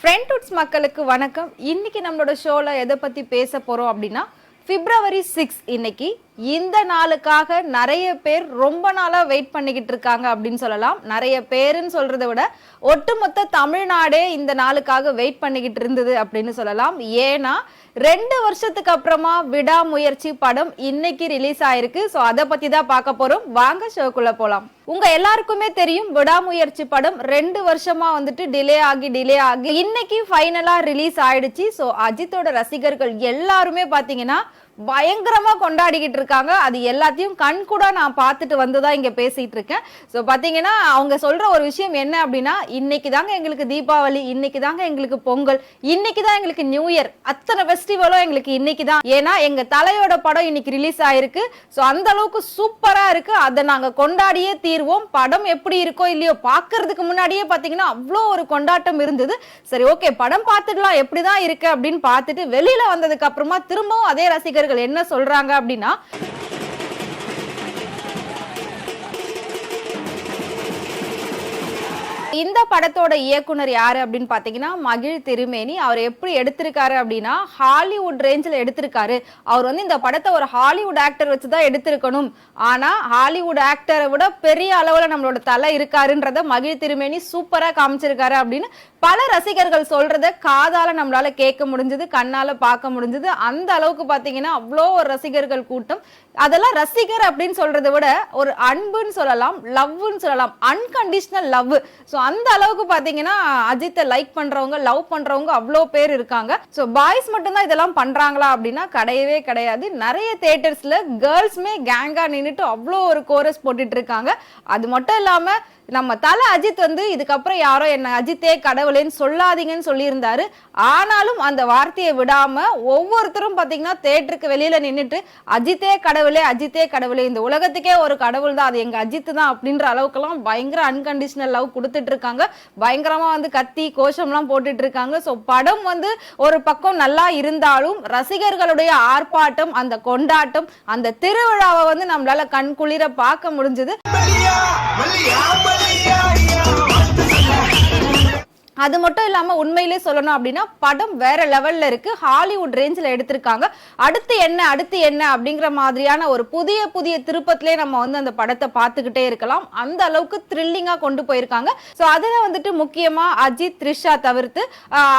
ஃப்ரெண்ட்வுட்ஸ் மக்களுக்கு வணக்கம். இன்னைக்கு நம்மளோட ஷோல எதை பத்தி பேச போறோம் அப்படின்னா February 6 இன்னைக்கு. இந்த நாளுக்காக நிறைய பேர் ரொம்ப நாளா வெயிட் பண்ணிக்கிட்டு இருக்காங்க அப்படின்னு சொல்லலாம். நிறைய பேருன்னு சொல்றதை விட ஒட்டுமொத்த தமிழ்நாடே இந்த நாளுக்காக வெயிட் பண்ணிக்கிட்டு இருந்தது அப்படின்னு சொல்லலாம். ஏன்னா 2 வருஷத்துக்கு அப்புறமா விடாமுயற்சி படம் இன்னைக்கு ரிலீஸ் ஆயிருக்கு. ஸோ அதை பத்தி தான் பார்க்க போறோம். வாங்க ஷோக்குள்ள போலாம். உங்க எல்லாருக்குமே தெரியும் விடாமுயற்சி படம் 2 வருஷமா வந்துட்டு டிலே ஆகி இன்னைக்கு ஃபைனலா ரிலீஸ் ஆயிடுச்சு. ஸோ அஜித்தோட ரசிகர்கள் எல்லாருமே பாத்தீங்கன்னா பயங்கரமா கொண்டாடிக்கிட்டு இருக்காங்க. அது எல்லாத்தையும் கண் கூட நான் பார்த்துட்டு வந்துதான் இங்க பேசிட்டு இருக்கேன். ஸோ பாத்தீங்கன்னா அவங்க சொல்ற ஒரு விஷயம் என்ன அப்படின்னா, இன்னைக்கு தாங்க எங்களுக்கு தீபாவளி, இன்னைக்கு தாங்க எங்களுக்கு பொங்கல், இன்னைக்கு தான் எங்களுக்கு நியூ இயர், அத்தனை ஃபெஸ்டிவலும் எங்களுக்கு இன்னைக்கு தான். ஏன்னா எங்க தலையோட படம் இன்னைக்கு ரிலீஸ் ஆயிருக்கு. ஸோ அந்த அளவுக்கு சூப்பரா இருக்கு. அதை நாங்க கொண்டாடியே தீர்வோம். படம் எப்படி இருக்கோ இல்லையோ பாக்குறதுக்கு முன்னாடியே பாத்தீங்கன்னா அவ்வளோ ஒரு கொண்டாட்டம் இருந்தது. சரி, ஓகே, படம் பார்த்துடலாம் எப்படிதான் இருக்கு அப்படின்னு பார்த்துட்டு வெளியில வந்ததுக்கு அப்புறமா திரும்பவும் அதே ரசிகர்கள் என்ன சொல்றாங்க அப்படின்னா, இந்த படத்தோட இயக்குனர் யாரு அப்படின்னு பாத்தீங்கன்னா மகிழ் திருமேனி. அவர் எப்படி எடுத்திருக்காரு அப்படின்னா ஹாலிவுட் ரேஞ்சில் எடுத்திருக்காரு. அவர் வந்து இந்த படத்தை ஒரு ஹாலிவுட் ஆக்டர் வச்சுதான் எடுத்திருக்கணும், ஆனா ஹாலிவுட் ஆக்டரை விட பெரிய அளவுல நம்மளோட தலை இருக்காருன்றத மகிழ் திருமேனி சூப்பரா காமிச்சிருக்காரு அப்படின்னு பல ரசிகர்கள் சொல்றத காதால நம்மளால கேட்க முடிஞ்சது, கண்ணால பார்க்க முடிஞ்சது. அந்த அளவுக்கு பாத்தீங்கன்னா அவ்வளோ ஒரு ரசிகர்கள் கூட்டம். அதெல்லாம் ரசிகர் அப்படின்னு சொல்றதை விட ஒரு அன்புன்னு சொல்லலாம், லவ்னு சொல்லலாம், அன்கண்டிஷனல் லவ். ஸோ அந்த அளவுக்கு பாத்தீங்கன்னா அஜித்தை லைக் பண்றவங்க, லவ் பண்றவங்க அவ்வளோ பேர் இருக்காங்க. ஸோ பாய்ஸ் மட்டும்தான் இதெல்லாம் பண்றாங்களா அப்படின்னா கிடையவே கிடையாது. நிறைய தியேட்டர்ஸ்ல கேர்ள்ஸ்மே கேங்கா நின்றுட்டு அவ்வளோ ஒரு கோரஸ் போட்டுட்டு இருக்காங்க. அது மட்டும் இல்லாம நம்ம தலை அஜித் வந்து இதுக்கப்புறம் யாரோ என்ன அஜித்தே கடவுளேன்னு சொல்லாதீங்கன்னு சொல்லியிருந்தாரு. ஆனாலும் அந்த வார்த்தையை விடாம ஒவ்வொருத்தரும் பாத்தீங்கன்னா தியேட்டருக்கு வெளியில நின்றுட்டு அஜித்தே கடவுளே, அஜித்தே கடவுளே, இந்த உலகத்துக்கே ஒரு கடவுள் தான், அது எங்க அஜித் தான் அப்படின்ற அளவுக்குலாம் பயங்கர அன்கண்டிஷனல் லவ் கொடுத்துட்டு இருக்காங்க. பயங்கரமா வந்து கத்தி கோஷம்லாம் போட்டுட்டு இருக்காங்க. ஸோ படம் வந்து ஒரு பக்கம் நல்லா இருந்தாலும் ரசிகர்களுடைய ஆர்ப்பாட்டம், அந்த கொண்டாட்டம், அந்த திருவிழாவை வந்து நம்மளால கண் குளிர பார்க்க முடிஞ்சது. அது மட்டும் இல்லாம உண்மையிலே சொல்லணும் அப்படின்னா படம் வேற லெவல்ல இருக்கு. ஹாலிவுட் ரேஞ்சில் எடுத்திருக்காங்க. அடுத்து என்ன அப்படிங்கிற மாதிரியான ஒரு புதிய புதிய திருப்பத்திலே நம்ம வந்து அந்த படத்தை பார்த்துக்கிட்டே இருக்கலாம். அந்த அளவுக்கு த்ரில்லிங்கா கொண்டு போயிருக்காங்க. ஸோ அதுல வந்துட்டு முக்கியமா அஜித், த்ரிஷா தவிர்த்து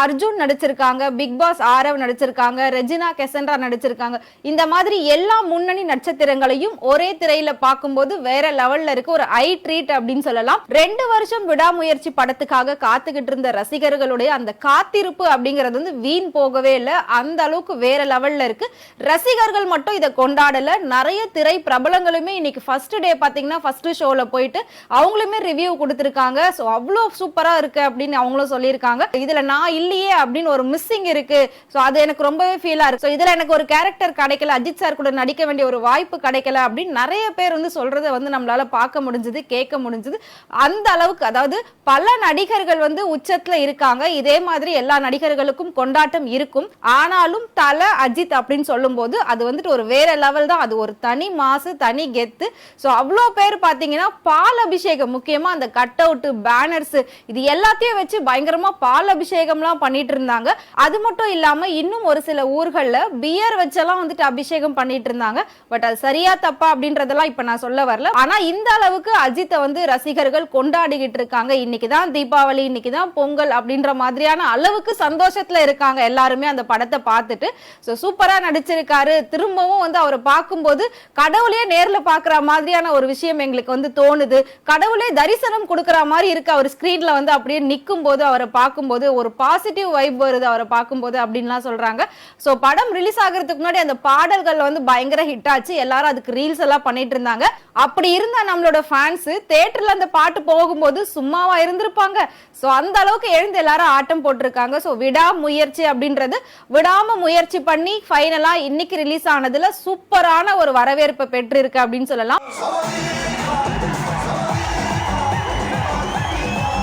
அர்ஜுன் நடிச்சிருக்காங்க, பிக் பாஸ் ஆரவ் நடிச்சிருக்காங்க, ரெஜினா கெசன்ட்ரா நடிச்சிருக்காங்க. இந்த மாதிரி எல்லா முன்னணி நட்சத்திரங்களையும் ஒரே திரையில பார்க்கும்போது வேற லெவல்ல இருக்கு. ஒரு ஐ ட்ரீட் அப்படின்னு சொல்லலாம். 2 வருஷம் விடாமுயற்சி படத்துக்காக காத்துக்கிட்டு இருந்த ரசிகர்களுடைய அந்த காத்திருப்பு அப்படிங்கிறது வந்து வீண் போகவே இல்லை. அந்த அளவுக்கு வேற லெவல்ல இருக்கு. ரசிகர்கள் மட்டும் இதை கொண்டாடல, நிறைய திரை பிரபலங்களுமே இன்னைக்கு ஃபர்ஸ்ட் டே பாத்தீங்கன்னா ஃபர்ஸ்ட் ஷோல போயிட்டு அவங்களுமே ரிவ்யூ கொடுத்திருக்காங்க. ஸோ அவ்வளோ சூப்பரா இருக்கு அப்படின்னு அவங்களும் சொல்லியிருக்காங்க. இதுல நான் இல்லையே அப்படின்னு ஒரு மிஸ்ஸிங் இருக்கு. ஸோ அது எனக்கு ரொம்பவே ஃபீலா இருக்கு. ஸோ இதுல எனக்கு ஒரு கேரக்டர் கிடைக்கல, அஜித் சார் கூட நடிக்க வேண்டிய ஒரு வாய்ப்பு கிடைக்கல அப்படின்னு நிறைய பேர் வந்து சொல்றதை வந்து நம்மளால பார்க்க முடிஞ்சது, கேட்க முடிஞ்சது. அந்த அளவுக்கு அதாவது பல நடிகர்கள் வந்து உச்சத்துல இருக்காங்க. இதே மாதிரி எல்லா நடிகர்களுக்கும் கொண்டாட்டம் இருக்கும். ஆனாலும் தலை அஜித் அப்படின்னு சொல்லும் போது அது வந்துட்டு ஒரு வேற லெவல் தான். அது ஒரு தனி மாசு, தனி கெத்து. சோ அவ்வளோ பேர் பாத்தீங்கன்னா பால் அபிஷேகம், முக்கியமா அந்த கட் அவுட், பேனர்ஸ், இது எல்லாத்தையும் வச்சு பயங்கரமா பால் அபிஷேகம்லாம் பண்ணிட்டு இருந்தாங்க. அது மட்டும் இல்லாம இன்னும் ஒரு சில ஊர்கள்ல பியர் வச்செல்லாம் வந்துட்டு அபிஷேகம் பண்ணிட்டு இருந்தாங்க. பட் அது சரியா தப்பா அப்படின்றதெல்லாம் இப்ப நான் சொல்ல வரல. ஆனா இந்த அளவுக்கு அஜித்தை வந்து ரசிகர்கள் கொண்டாடிக்கிட்டு இருக்காங்க. இன்னைக்குதான் தீபாவளி, இன்னைக்குதான் பொங்கல் அப்படின்ற மாதிரியான அளவுக்கு சந்தோஷத்துல இருக்காங்க எல்லாருமே அந்த படத்தை பார்த்துட்டு. சோ சூப்பரா நடிச்சிருக்காரு. திரும்பவும் வந்து அவரை பார்க்கும்போது கடவுளே நேர்ல பாக்குற மாதிரியான ஒரு விஷயம் எங்களுக்கு வந்து தோணுது. கடவுளே தரிசனம் கொடுக்கற மாதிரி இருக்கு. அவர் ஸ்கிரீன்ல வந்து அப்படியே நிற்கும் போது, அவரை பார்க்கும்போது ஒரு பாசிட்டிவ் வைப் வருது அவரை பார்க்கும்போது அப்படின்லாம் சொல்றாங்க. சோ படம் ரிலீஸ் ஆகிறதுக்கு முன்னாடி அந்த பாடல்கள் வந்து பயங்கர ஹிட் ஆச்சு. எல்லாரும் அதுக்கு ரீல்ஸ் எல்லாம் பண்ணிட்டு இருந்தாங்க. அப்படி இருந்த நம்மளோட ஃபேன்ஸ் தியேட்டர்ல அந்த பாட்டு போகும்போது சும்மாவா இருந்திருப்பாங்க. சோ அந்த அளவுக்கு எழுந்து எல்லாரும் ஆட்டம் போட்டிருக்காங்க. சோ விடாமுயற்சி அப்படின்றது விடாம முயற்சி பண்ணி ஃபைனலா இன்னைக்கு ரிலீஸ் ஆனதுல சூப்பரான ஒரு வரவேற்பை பெற்று இருக்கு அப்படின்னு சொல்லலாம்.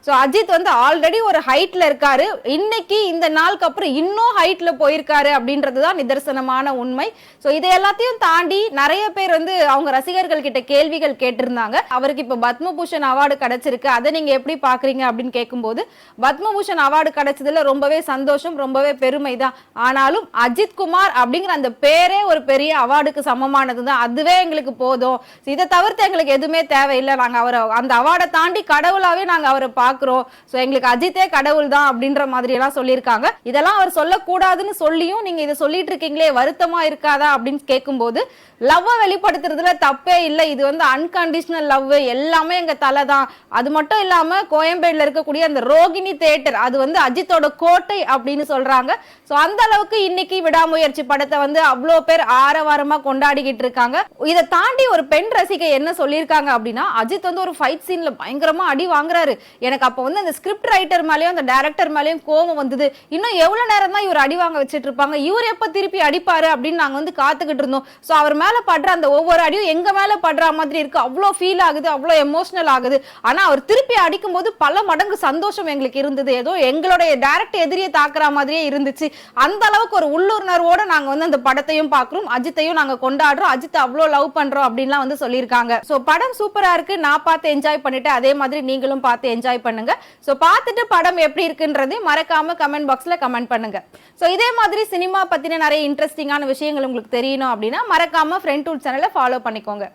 சோ அஜித் வந்து ஆல்ரெடி ஒரு ஹைட்ல இருக்காரு, இன்னைக்கு இந்த நாளுக்கு அப்புறம் இன்னும் ஹைட்ல போயிருக்காரு அப்படின்றதுதான் நிதர்சனமான உண்மை. சோ இதை எல்லாத்தையும் தாண்டி நிறைய பேர் வந்து அவங்க ரசிகர்கள் கிட்ட கேள்விகள் கேட்டிருந்தாங்க. அவருக்கு இப்ப பத்மபூஷன் அவார்டு கிடைச்சிருக்கு, அதை நீங்க எப்படி பாக்குறீங்க அப்படின்னு கேட்கும்போது, பத்மபூஷன் அவார்டு கிடைச்சதுல ரொம்பவே சந்தோஷம், ரொம்பவே பெருமை தான். ஆனாலும் அஜித் குமார் அப்படிங்கிற அந்த பேரே ஒரு பெரிய அவார்டுக்கு சமமானதுதான், அதுவே எங்களுக்கு போதும், இதை தவிர்த்து எங்களுக்கு எதுவுமே தேவையில்லை, நாங்க அவரை அந்த அவார்டை தாண்டி கடவுளாவே நாங்க அவரை பாக்குறோம், சோ எங்களுக்கு அஜித்தே கடவுள் தான் அப்படின்ற மாதிரி எல்லாம் சொல்லியிருக்காங்க. இதெல்லாம் அவர் சொல்லக்கூடாதுன்னு சொல்லியும் நீங்க இதை சொல்லிட்டு இருக்கீங்களே, வருத்தமா இருக்காதா அப்படின்னு கேட்கும்போது, லவ் வெளிப்படுத்துறதுல தப்பே இல்லை, இது வந்து அன்கண்டிஷனல் லவ், எல்லாமே எங்க தலை தான். அது மட்டும் இல்லாம கோயம்பேடுல இருக்கக்கூடிய அந்த ரோகிணி தியேட்டர், அது வந்து அஜித்தோட கோட்டை அப்படின்னு சொல்றாங்க. சோ அந்த அளவுக்கு இன்னைக்கு விடாமுயற்சி படத்தை வந்து அவ்வளோ பேர் ஆரவாரமா கொண்டாடிக்கிட்டு இருக்காங்க. இதை தாண்டி ஒரு பெண் ரசிகை என்ன சொல்லியிருக்காங்க அப்படின்னா, அஜித் வந்து ஒரு ஃபைட் சீன்ல பயங்கரமா அடி வாங்குறாரு, எனக்கு அப்ப வந்து அந்த ஸ்கிரிப்ட் ரைட்டர் மேலயும் அந்த டைரக்டர் மேலயும் கோபம் வந்தது, இன்னும் எவ்வளவு நேரம் தான் இவர் அடி வாங்க வச்சிட்டு இருப்பாங்க, இவர் எப்ப திருப்பி அடிப்பாரு அப்படின்னு நாங்க வந்து காத்துக்கிட்டு இருந்தோம். சோ அவர் மேல படுற அந்த ஒவ்வொரு அடியும் எங்க மேல படுற மாதிரி இருக்கு, அவ்வளோ ஃபீல் ஆகுது, அவ்வளோ எமோஷனல் ஆகுது. ஆனா அவர் திருப்பி அடிக்கும் போது பல மடங்கு சந்தோஷம் எங்களுக்கு இருந்தது, ஏதோ எங்களுடைய டைரக்ட் எதிரியை தாக்குற மாதிரியே இருந்துச்சு. அந்த அளவுக்கு ஒரு உள்ளுணர்வோட நாங்க வந்து அந்த படத்தையும் பாக்குறோம், அஜித்தையும் நாங்க கொண்டாடுறோம், அஜித் அவ்வளோ லவ் பண்றோம் அப்படின்லாம் வந்து சொல்லியிருக்காங்க. சோ படம் சூப்பரா இருக்கு, நான் பார்த்து என்ஜாய் பண்ணிட்டு அதே மாதிரி நீங்களும் பார்த்து என்ஜாய் பண்ணுங்க. சோ பார்த்துட்டு படம் எப்படி இருக்குன்றதை மறக்காம கமெண்ட் பாக்ஸ்ல கமெண்ட் பண்ணுங்க. சோ இதே மாதிரி சினிமா பத்தின நிறைய இன்ட்ரெஸ்டிங்கான விஷயங்கள் உங்களுக்கு தெரியணும் அப்படின்னா மறக்காம ஃப்ரெண்ட் டூல் சேனலை ஃபாலோ பண்ணிக்கோங்க.